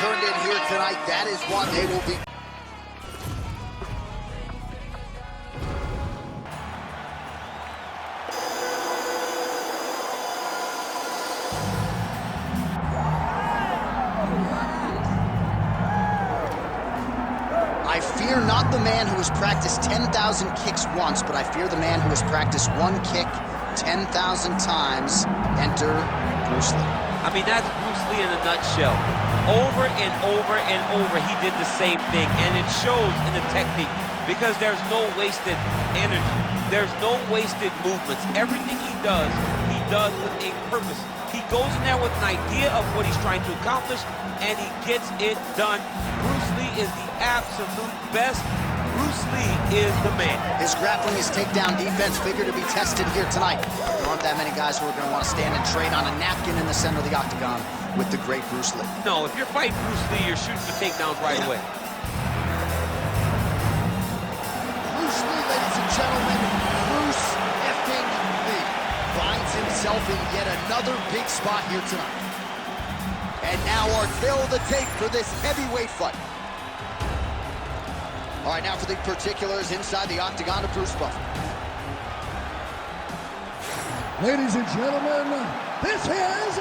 turned in here tonight. That is what they will be. I fear not the man who has practiced 10,000 kicks once, but I fear the man who has practiced one kick 10,000 times. Enter Bruce Lee. I mean, that's Bruce Lee in a nutshell. Over and over and over, he did the same thing, and it shows in the technique because there's no wasted energy. There's no wasted movements. Everything he does with a purpose. He goes in there with an idea of what he's trying to accomplish, and he gets it done. Bruce Lee is the absolute best. Bruce Lee is the man. His grappling, his takedown defense figure to be tested here tonight. There aren't that many guys who are going to want to stand and trade on a napkin in the center of the octagon with the great Bruce Lee. No, if you're fighting Bruce Lee, you're shooting for takedowns right away. Bruce Lee, ladies and gentlemen, Bruce effing Lee finds himself in yet another big spot here tonight. And now our tail of the tape for this heavyweight fight. All right, now for the particulars inside the octagon of Bruce Buffer. Ladies and gentlemen, this is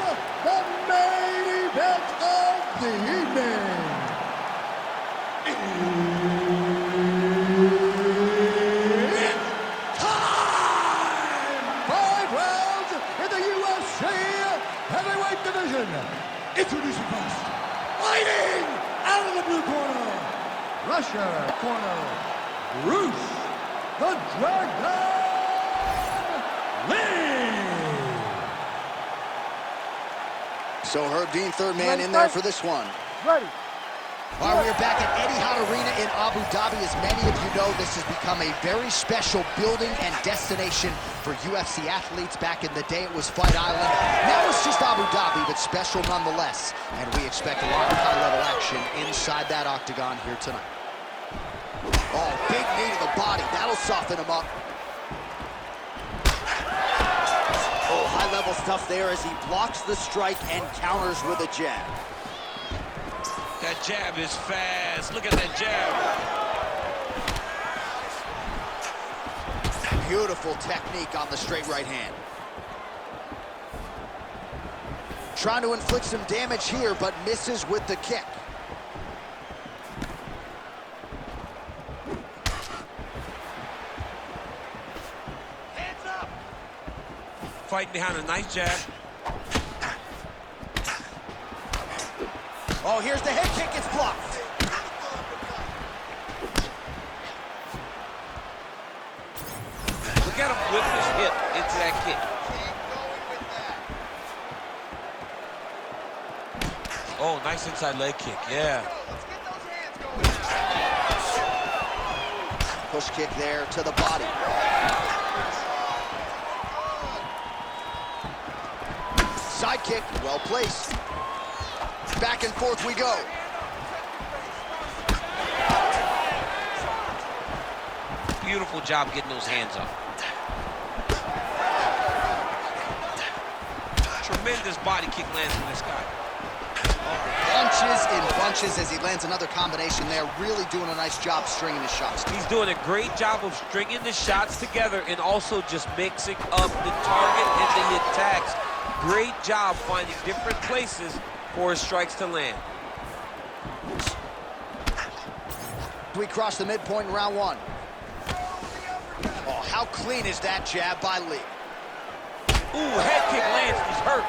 the main event of the evening. It's time! 5 rounds in the UFC heavyweight division. Introducing first, fighting out of the blue corner, Russia corner, Bruce the Dragon Lee. So Herb Dean, third man in there for this one. Ready. All right, we are back at Etihad Arena in Abu Dhabi. As many of you know, this has become a very special building and destination for UFC athletes. Back in the day, it was Fight Island. Now it's just Abu Dhabi, but special nonetheless. And we expect a lot of high-level action inside that octagon here tonight. Oh, big knee to the body. That'll soften him up. Oh, high-level stuff there as he blocks the strike and counters with a jab. That jab is fast. Look at that jab. Beautiful technique on the straight right hand. Trying to inflict some damage here, but misses with the kick. Hands up. Fighting behind a nice jab. Oh, here's the head kick, it's blocked. Look at him whip his hip into that kick. Oh, nice inside leg kick, yeah. Push kick there to the body. Side kick, well placed. Back and forth we go. Beautiful job getting those hands up. Tremendous body kick lands from this guy. Bunches in bunches as he lands another combination there. Really doing a nice job stringing his shots. He's doing a great job of stringing the shots together and also just mixing up the target and the attacks. Great job finding different places for his strikes to land. We cross the midpoint in round one. Oh, how clean is that jab by Lee? Ooh, head kick lands, he's hurt.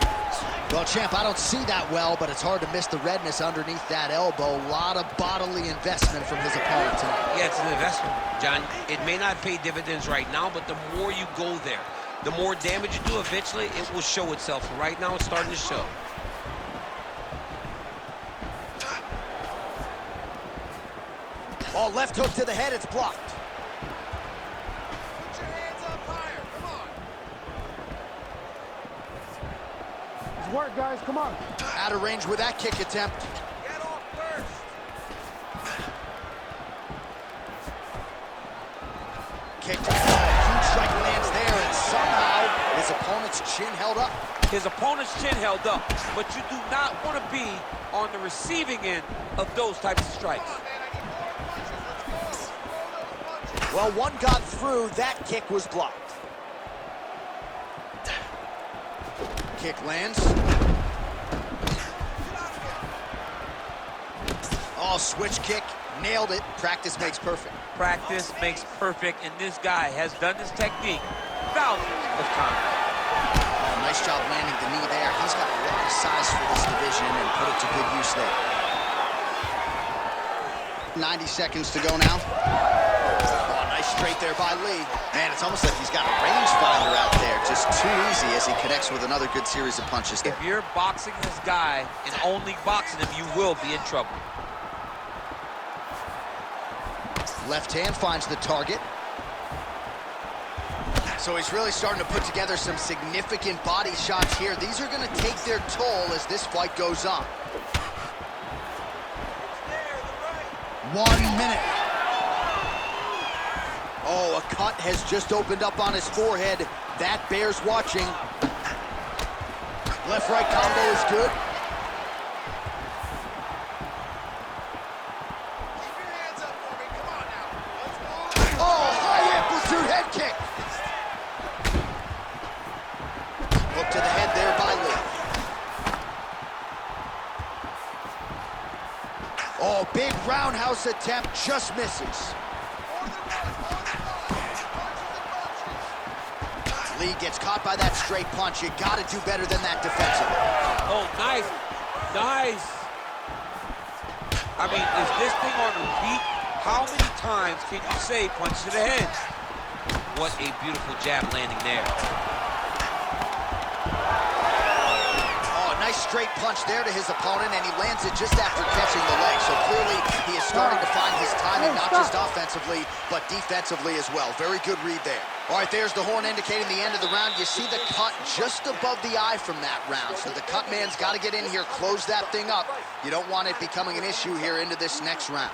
Well, champ, I don't see that well, but it's hard to miss the redness underneath that elbow. A lot of bodily investment from his opponent tonight. Yeah, it's an investment, John. It may not pay dividends right now, but the more you go there, the more damage you do eventually, it will show itself. Right now, it's starting to show. Oh, left hook to the head, it's blocked. Put your hands up higher, come on. It's work, guys, come on. Out of range with that kick attempt. Get off first. Kick to the head. Huge strike lands there, and somehow his opponent's chin held up. His opponent's chin held up, but you do not want to be on the receiving end of those types of strikes. Well, one got through. That kick was blocked. Kick lands. Oh, switch kick. Nailed it. Practice makes perfect. Practice makes perfect, and this guy has done this technique thousands of times. Oh, nice job landing the knee there. He's got a lot of size for this division and put it to good use there. 90 seconds to go now. Oh, nice straight there by Lee. Man, it's almost like he's got a rangefinder out there. Just too easy as he connects with another good series of punches there. If you're boxing this guy and only boxing him, you will be in trouble. Left hand finds the target. So he's really starting to put together some significant body shots here. These are going to take their toll as this fight goes on. 1 minute. Oh, a cut has just opened up on his forehead. That bears watching. Left-right combo is good. Oh, high-amplitude head kick. Hook to the head there by Lee. Oh, big roundhouse attempt, just misses. Lee gets caught by that straight punch. You gotta do better than that defensively. Oh, nice. Nice. I mean, is this thing on repeat? How many times can you say punch to the head? What a beautiful jab landing there. Oh, nice straight punch there to his opponent, and he lands it just after catching the leg. So clearly, he is starting to find his timing, not just offensively, but defensively as well. Very good read there. All right, there's the horn indicating the end of the round. You see the cut just above the eye from that round. So the cut man's got to get in here, close that thing up. You don't want it becoming an issue here into this next round.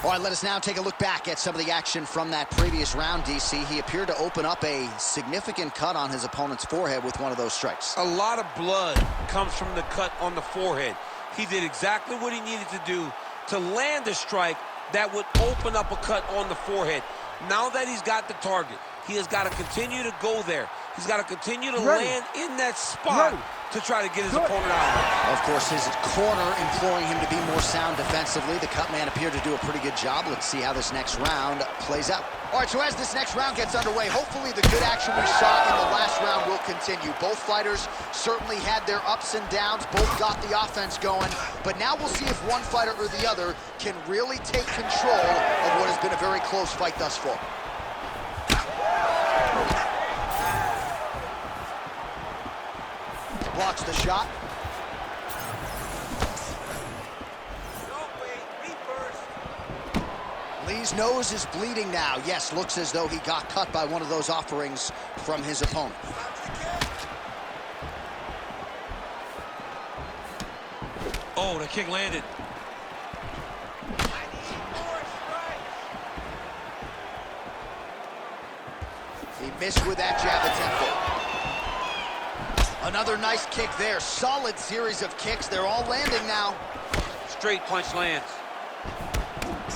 All right, let us now take a look back at some of the action from that previous round, DC. He appeared to open up a significant cut on his opponent's forehead with one of those strikes. A lot of blood comes from the cut on the forehead. He did exactly what he needed to do to land a strike that would open up a cut on the forehead. Now that he's got the target, he has got to continue to go there. He's got to continue to land in that spot to try to get his opponent out. Of course, his corner imploring him to be more sound defensively. The cut man appeared to do a pretty good job. Let's see how this next round plays out. All right, so as this next round gets underway, hopefully the good action we saw in the last round will continue. Both fighters certainly had their ups and downs. Both got the offense going. But now we'll see if one fighter or the other can really take control of what has been a very close fight thus far. Blocks the shot. Lee's nose is bleeding now. Yes, looks as though he got cut by one of those offerings from his opponent. Oh, the kick landed. He missed with that jab attempt there. Another nice kick there. Solid series of kicks. They're all landing now. Straight punch lands.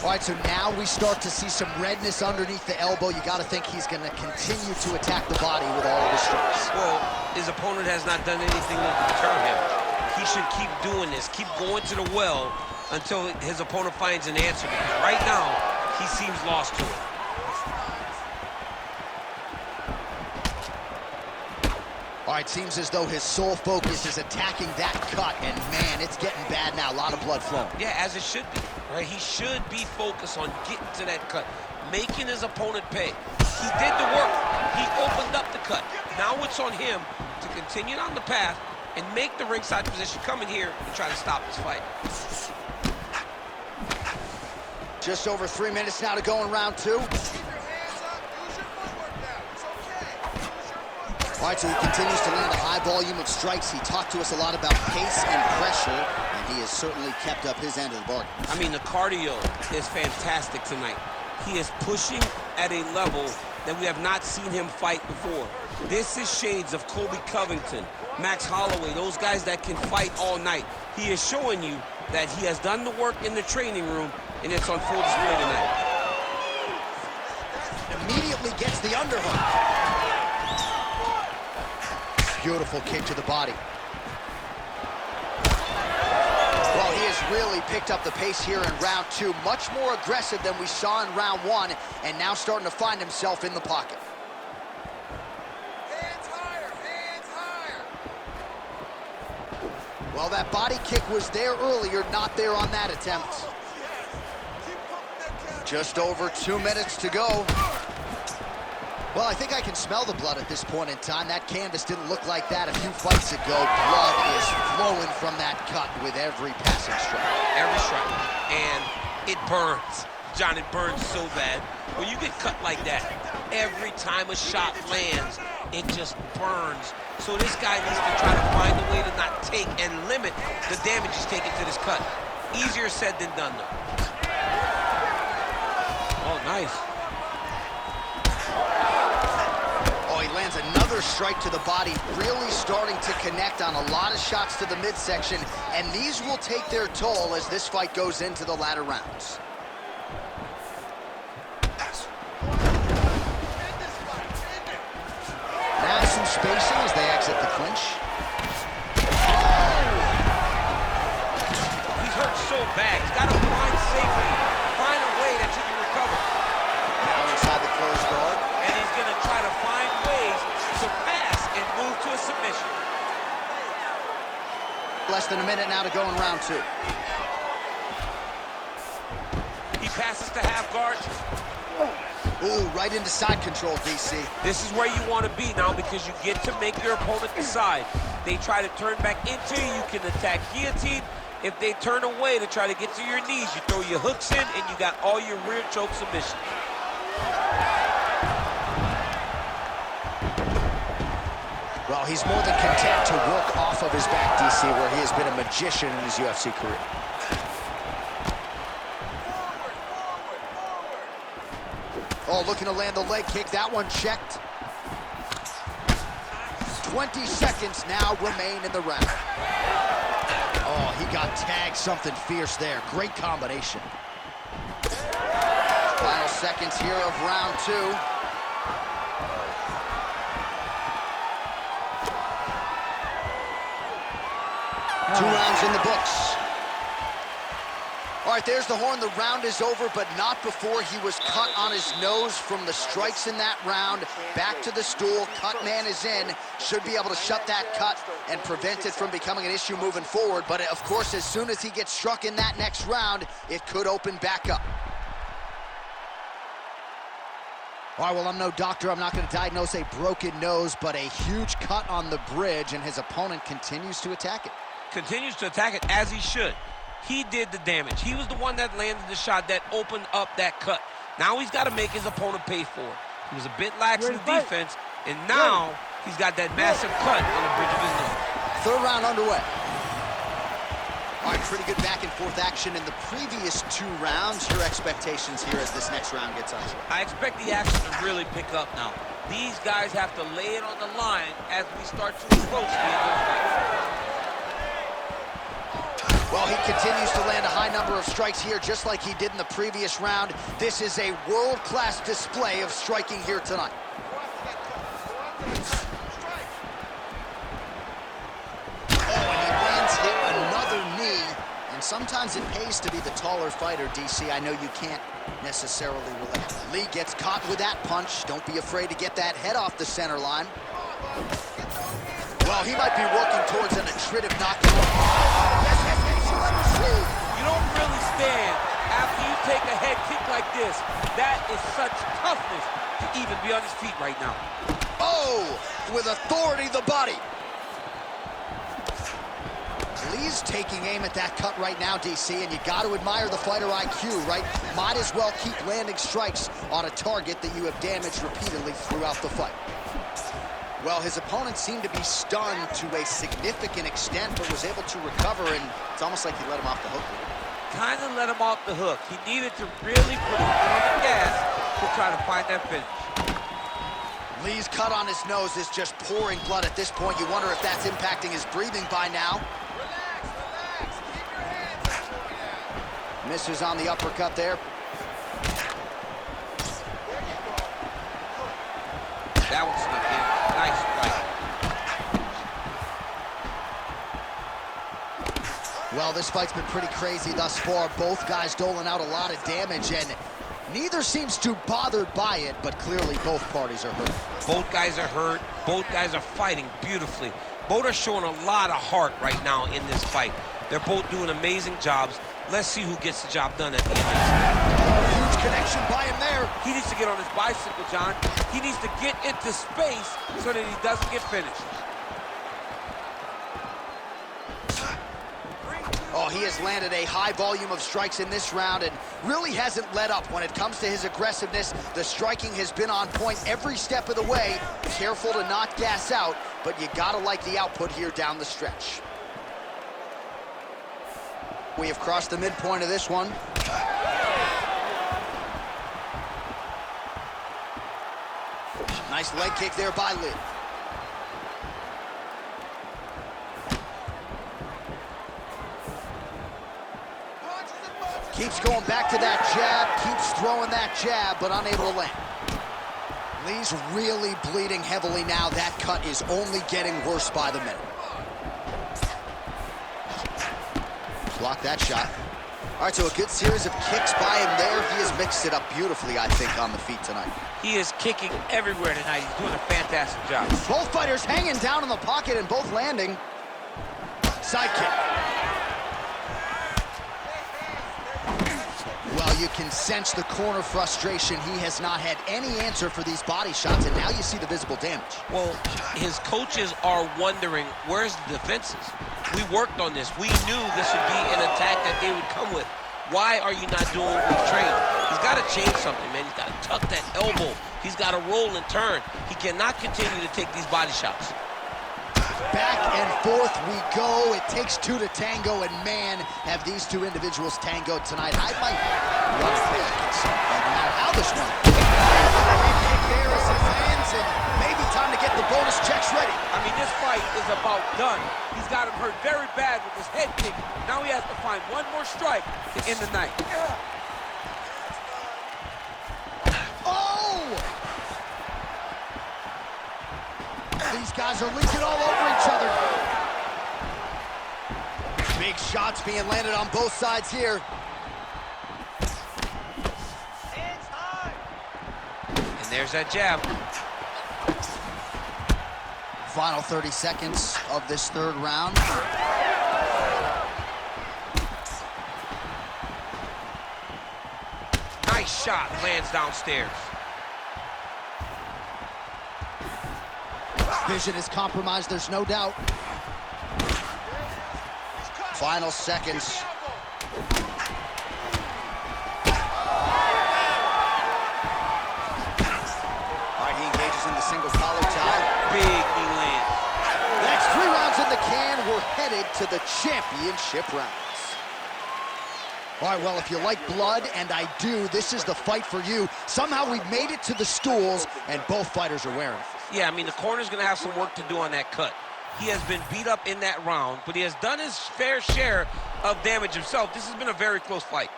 All right, so now we start to see some redness underneath the elbow. You got to think he's going to continue to attack the body with all of his strikes. Well, his opponent has not done anything to deter him. He should keep doing this, keep going to the well until his opponent finds an answer, because right now, he seems lost to it. All right, seems as though his sole focus is attacking that cut, and man, it's getting bad now. A lot of blood flowing. Yeah, as it should be, right? He should be focused on getting to that cut, making his opponent pay. He did the work. He opened up the cut. Now it's on him to continue on the path and make the ringside position, come in here and try to stop this fight. Just over 3 minutes now to go in round two. All right, so he continues to land a high volume of strikes. He talked to us a lot about pace and pressure, and he has certainly kept up his end of the bargain. I mean, the cardio is fantastic tonight. He is pushing at a level that we have not seen him fight before. This is shades of Colby Covington Max Holloway, those guys that can fight all night. He is showing you that he has done the work in the training room, and it's on full display tonight. Immediately gets the underhook. Beautiful kick to the body. Well, he has really picked up the pace here in round 2. Much more aggressive than we saw in round 1, and now starting to find himself in the pocket. Hands higher, hands higher. Well, that body kick was there earlier, not there on that attempt. Just over 2 minutes to go. Well, I think I can smell the blood at this point in time. That canvas didn't look like that a few fights ago. Blood is flowing from that cut with every passing strike. Every strike. And it burns. John, it burns so bad. When you get cut like that, every time a shot lands, it just burns. So this guy needs to try to find a way to not take and limit the damage he's taking to this cut. Easier said than done, though. Oh, nice. Lands another strike to the body, really starting to connect on a lot of shots to the midsection, and these will take their toll as this fight goes into the latter rounds. Now some spacing as they exit the clinch. He's hurt so bad. He's got to find safety, find a way that you can recover. Now inside the closed guard. And he's going to try to find ways to pass and move to a submission. Less than a minute now to go in round 2. He passes to half guard. Ooh, right into side control, DC. This is where you want to be now because you get to make your opponent decide. They try to turn back into you, you can attack guillotine. If they turn away to try to get to your knees, you throw your hooks in and you got all your rear choke submissions. Well, he's more than content to work off of his back, DC, where he has been a magician in his UFC career. Oh, looking to land the leg kick. That one checked. 20 seconds now remain in the round. Oh, he got tagged something fierce there. Great combination. Final seconds here of round 2. 2 rounds in the books. All right, there's the horn. The round is over, but not before he was cut on his nose from the strikes in that round. Back to the stool. Cut man is in. Should be able to shut that cut and prevent it from becoming an issue moving forward. But, of course, as soon as he gets struck in that next round, it could open back up. All right, well, I'm no doctor. I'm not going to diagnose a broken nose, but a huge cut on the bridge, and his opponent continues to attack it. Continues to attack it as he should. He did the damage. He was the one that landed the shot that opened up that cut. Now he's got to make his opponent pay for it. He was a bit lax in the defense, and now he's got that massive cut on the bridge of his nose. 3rd round underway. All right, pretty good back and forth action in the previous 2 rounds. Your expectations here as this next round gets underway? I expect the action to really pick up now. These guys have to lay it on the line as we start to approach the end of the fight. Well, he continues to land a high number of strikes here, just like he did in the previous round. This is a world-class display of striking here tonight. Oh, and he lands hit another knee. And sometimes it pays to be the taller fighter, DC. I know you can't necessarily relate. Lee gets caught with that punch. Don't be afraid to get that head off the center line. Well, he might be working towards an attritive knockout. You don't really stand after you take a head kick like this. That is such toughness to even be on his feet right now. Oh, with authority, the body. Lee's taking aim at that cut right now, DC, and you got to admire the fighter IQ, right? Might as well keep landing strikes on a target that you have damaged repeatedly throughout the fight. Well, his opponent seemed to be stunned to a significant extent, but was able to recover, and it's almost like he let him off the hook. Kind of let him off the hook. He needed to really put his foot on the gas to try to find that finish. Lee's cut on his nose is just pouring blood at this point. You wonder if that's impacting his breathing by now. Relax. Keep your hands up. Misses on the uppercut there. That one snuck in. Nice strike. Well, this fight's been pretty crazy thus far. Both guys doling out a lot of damage, and neither seems too bothered by it, but clearly both parties are hurt. Both guys are hurt. Both guys are fighting beautifully. Both are showing a lot of heart right now in this fight. They're both doing amazing jobs. Let's see who gets the job done at the end of this. Huge connection by him there. He needs to get on his bicycle, John. He needs to get into space so that he doesn't get finished. Oh, he has landed a high volume of strikes in this round and really hasn't let up. When it comes to his aggressiveness, the striking has been on point every step of the way. Careful to not gas out, but you gotta like the output here down the stretch. We have crossed the midpoint of this one. Nice leg kick there by Lee. Keeps going back to that jab, keeps throwing that jab, but unable to land. Lee's really bleeding heavily now. That cut is only getting worse by the minute. Block that shot. All right, so a good series of kicks by him there. He has mixed it up beautifully, I think, on the feet tonight. He is kicking everywhere tonight. He's doing a fantastic job. Both fighters hanging down in the pocket and both landing. Side kick. Well, you can sense the corner frustration. He has not had any answer for these body shots, and now you see the visible damage. Well, his coaches are wondering, where's the defenses? We worked on this. We knew this would be an attack that they would come with. Why are you not doing what we've trained? He's got to change something, man. He's got to tuck that elbow. He's got to roll and turn. He cannot continue to take these body shots. Back and forth we go. It takes two to tango, and man, have these two individuals tangoed tonight. I might run it back at some point, no matter how this one. Kick there as it lands, and maybe time to get the bonus checks ready. I mean, this fight is about done. He's got him hurt very bad with his head kick. Now he has to find one more strike to end the night. Oh! These guys are leaking all over each other. Big shots being landed on both sides here. And there's that jab. Final 30 seconds of this third round. Nice shot, lands downstairs. Vision is compromised, there's no doubt. Final seconds. All right, he engages in the single collar tie. Big knee land. That's 3 rounds in the can. We're headed to the championship rounds. All right, well, if you like blood, and I do, this is the fight for you. Somehow we've made it to the stools, and both fighters are wearing it. Yeah, I mean, the corner's going to have some work to do on that cut. He has been beat up in that round, but he has done his fair share of damage himself. This has been a very close fight.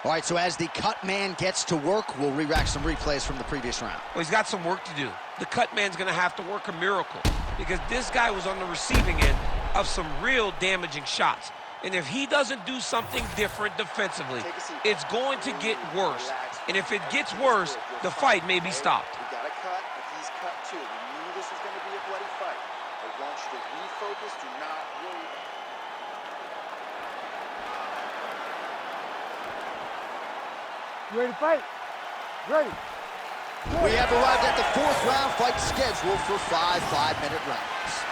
All right, so as the cut man gets to work, we'll re-rack some replays from the previous round. Well, he's got some work to do. The cut man's going to have to work a miracle because this guy was on the receiving end of some real damaging shots. And if he doesn't do something different defensively, it's going to get worse. And if it gets worse, the fight may be stopped. We got a cut, but he's cut too. We knew this was going to be a bloody fight. I want you to refocus, do not worry. You ready to fight? Ready. We have arrived at the 4th round fight scheduled for 5 5-minute rounds.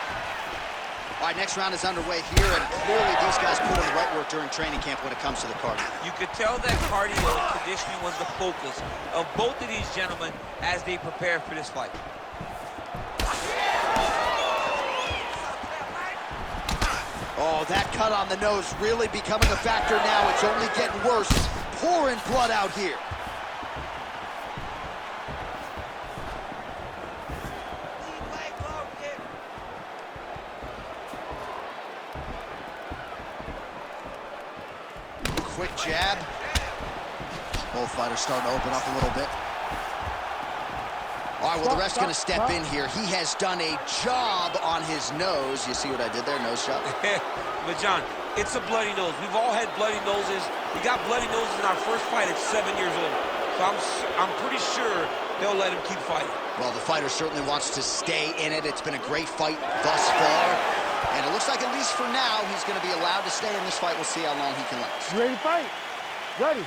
All right, next round is underway here, and clearly these guys put in the right work during training camp when it comes to the cardio. You could tell that cardio and conditioning was the focus of both of these gentlemen as they prepare for this fight. Oh, that cut on the nose really becoming a factor now. It's only getting worse. Pouring blood out here. quick jab. Both fighters starting to open up a little bit. All right, well, the ref's going to step in here. He has done a job on his nose. You see what I did there? Nose shot. But, John, it's a bloody nose. We've all had bloody noses. We got bloody noses in our first fight at 7 years old. So I'm pretty sure they'll let him keep fighting. Well, the fighter certainly wants to stay in it. It's been a great fight thus far. And it looks like, at least for now, he's going to be allowed to stay in this fight. We'll see how long he can last. You ready to fight? Ready.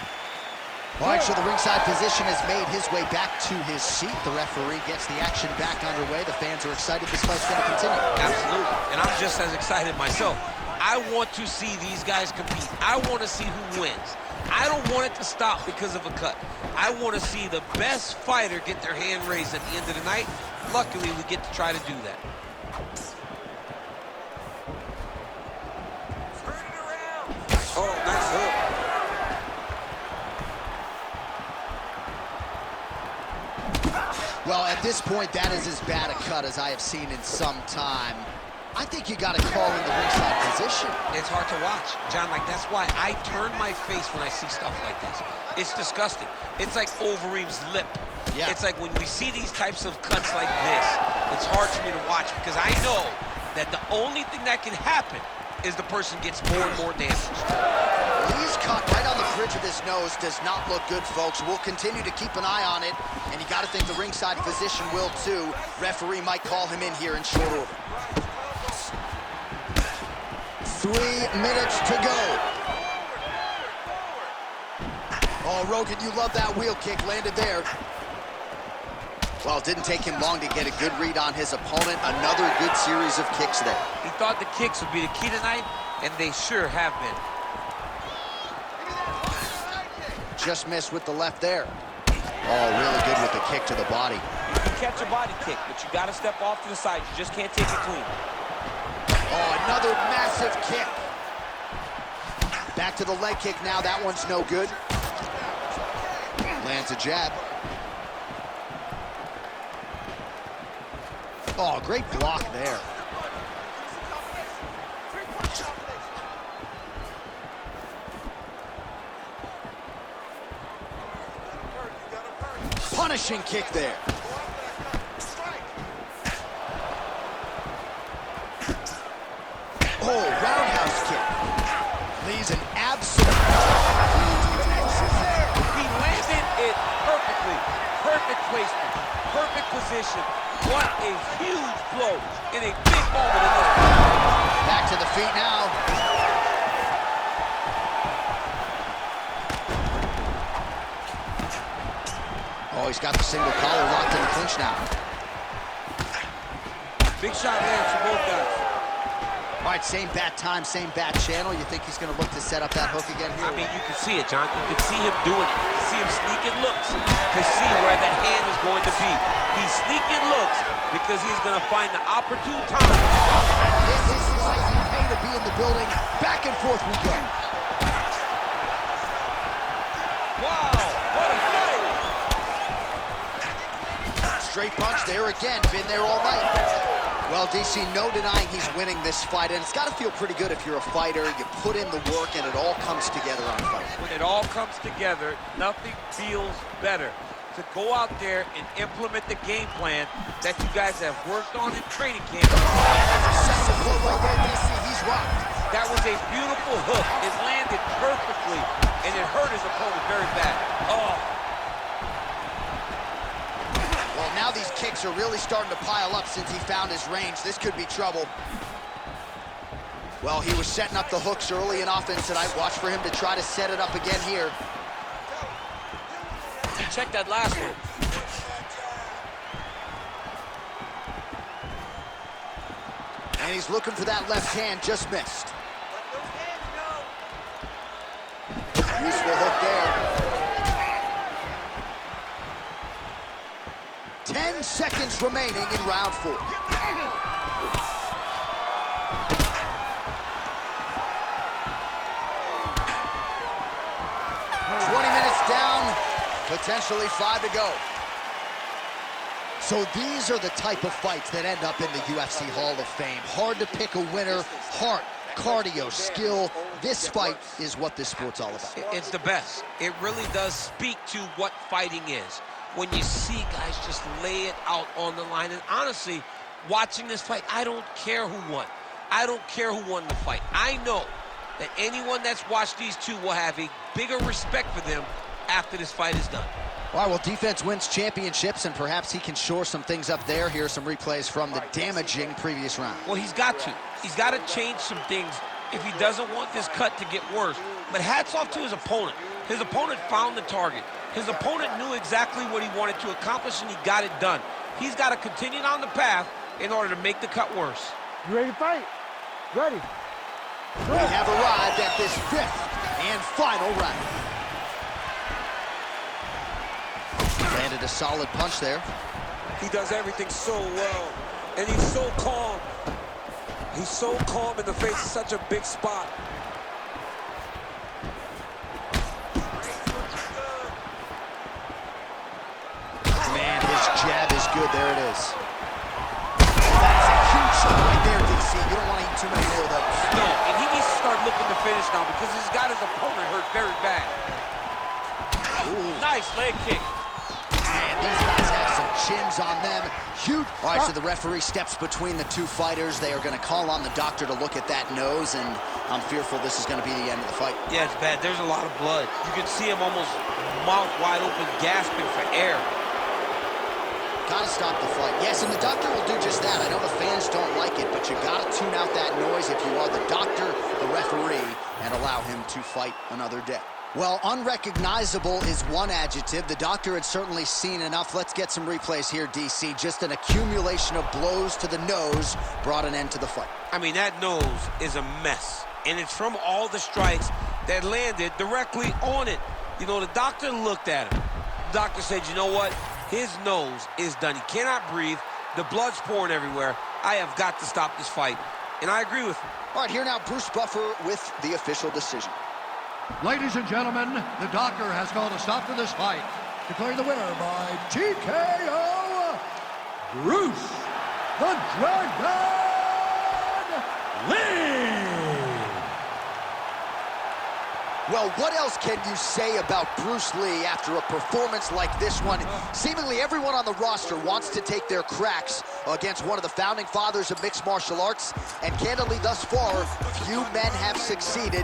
All right, so the ringside physician has made his way back to his seat. The referee gets the action back underway. The fans are excited. This fight's going to continue. Absolutely. And I'm just as excited myself. I want to see these guys compete. I want to see who wins. I don't want it to stop because of a cut. I want to see the best fighter get their hand raised at the end of the night. Luckily, we get to try to do that. Oh, nice hook. Well, at this point, that is as bad a cut as I have seen in some time. I think you got to call in the ringside position. It's hard to watch, John. Like, that's why I turn my face when I see stuff like this. It's disgusting. It's like Overeem's lip. Yeah. It's like when we see these types of cuts like this, it's hard for me to watch because I know that the only thing that can happen is the person gets more and more damaged. He's cut right on the bridge of his nose. Does not look good, folks. We'll continue to keep an eye on it, and you got to think the ringside physician will too. Referee might call him in here in short order. 3 minutes to go. Oh, Rogan, you love that wheel kick. Landed there. Well, it didn't take him long to get a good read on his opponent. Another good series of kicks there. He thought the kicks would be the key tonight, and they sure have been. Just missed with the left there. Oh, really good with the kick to the body. You can catch a body kick, but you got to step off to the side. You just can't take it clean. Oh, another massive kick. Back to the leg kick now. That one's no good. Lands a jab. Oh, great block there. Punishing kick there. Oh, roundhouse kick. Leaves an absolute... He landed it perfectly. Perfect placement. Perfect position. What a huge blow in a big moment in this fight. Back to the feet now. Oh, he's got the single collar locked in the clinch now. Big shot lands for both guys. All right, same bat time, same bat channel. You think he's going to look to set up that hook again here? I mean, you can see it, John. You can see him doing it. You can see him sneaking looks to see where that hand is going to be. He's sneaking looks because he's going to find the opportune time. This is like he paid to be in the building. Back and forth we go. Wow, what a fight! Straight punch there again. Been there all night. Well, DC, no denying he's winning this fight, and it's got to feel pretty good if you're a fighter. You put in the work, and it all comes together on fight. When it all comes together, nothing feels better. To go out there and implement the game plan that you guys have worked on in training camp. Second blow right there, DC, he's rocked. That was a beautiful hook. It landed perfectly, and it hurt his opponent very bad. Oh. Well, now these kicks are really starting to pile up since he found his range. This could be trouble. Well, he was setting up the hooks early in offense tonight. Watch for him to try to set it up again here. Check that last one. And he's looking for that left hand, just missed. Useful hook there. 10 seconds remaining in round 4. Potentially 5 to go. So these are the type of fights that end up in the UFC Hall of Fame. Hard to pick a winner. Heart, cardio, skill, This fight is what this sport's all about. It's the best. It really does speak to what fighting is. When you see guys just lay it out on the line. And honestly, watching this fight, I don't care who won. I don't care who won the fight. I know that anyone that's watched these two will have a bigger respect for them after this fight is done. All right, well, defense wins championships, and perhaps he can shore some things up there. Here are some replays from the damaging previous round. Well, he's got to. He's got to change some things if he doesn't want this cut to get worse. But hats off to his opponent. His opponent found the target. His opponent knew exactly what he wanted to accomplish, and he got it done. He's got to continue down the path in order to make the cut worse. You ready to fight? Ready. We have arrived at this 5th and final round. Landed a solid punch there. He does everything so well, and he's so calm. He's so calm in the face of such a big spot. Man, his jab is good. There it is. That's a huge shot right there, DC. You don't want to eat too many more of those. No, and he needs to start looking to finish now because he's got his opponent hurt very bad. Ooh. Nice leg kick. Man, these guys have some chins on them. Huge. All right, so the referee steps between the two fighters. They are going to call on the doctor to look at that nose, and I'm fearful this is going to be the end of the fight. Yeah, it's bad. There's a lot of blood. You can see him almost mouth wide open, gasping for air. Gotta stop the fight. Yes, and the doctor will do just that. I know the fans don't like it, but you gotta tune out that noise if you are the doctor, the referee, and allow him to fight another day. Well, unrecognizable is one adjective. The doctor had certainly seen enough. Let's get some replays here, DC. Just an accumulation of blows to the nose brought an end to the fight. I mean, that nose is a mess, and it's from all the strikes that landed directly on it. You know, the doctor looked at him. The doctor said, you know what? His nose is done. He cannot breathe. The blood's pouring everywhere. I have got to stop this fight, and I agree with him. All right, here now, Bruce Buffer with the official decision. Ladies and gentlemen, the doctor has called a stop to this fight, declaring the winner by TKO, Bruce the Dragon Lee. Well, what else can you say about Bruce Lee after a performance like this one? Seemingly everyone on the roster wants to take their cracks against one of the founding fathers of mixed martial arts, and candidly, thus far, few men have succeeded.